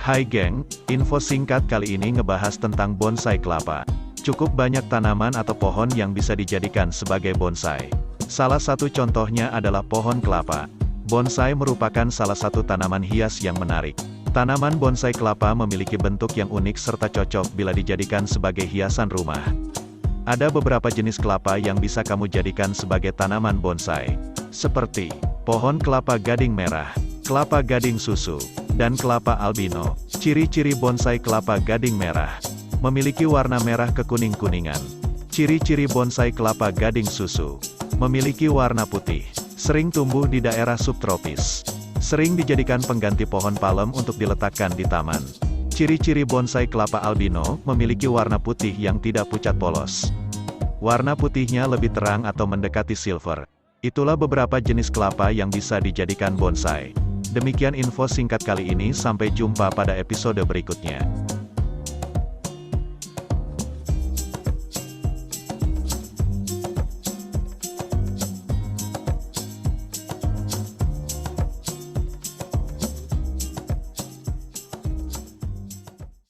Hai geng, info singkat kali ini ngebahas tentang bonsai kelapa. Cukup banyak tanaman atau pohon yang bisa dijadikan sebagai bonsai. Salah satu contohnya adalah pohon kelapa. Bonsai merupakan salah satu tanaman hias yang menarik. Tanaman bonsai kelapa memiliki bentuk yang unik serta cocok bila dijadikan sebagai hiasan rumah. Ada beberapa jenis kelapa yang bisa kamu jadikan sebagai tanaman bonsai, seperti pohon kelapa gading merah, kelapa gading susu, dan kelapa albino. Ciri-ciri bonsai kelapa gading merah: memiliki warna merah kekuning-kuningan. Ciri-ciri bonsai kelapa gading susu: memiliki warna putih, sering tumbuh di daerah subtropis, sering dijadikan pengganti pohon palem untuk diletakkan di taman. Ciri-ciri bonsai kelapa albino: memiliki warna putih yang tidak pucat polos. Warna putihnya lebih terang atau mendekati silver. Itulah beberapa jenis kelapa yang bisa dijadikan bonsai. Demikian info singkat kali ini, sampai jumpa pada episode berikutnya.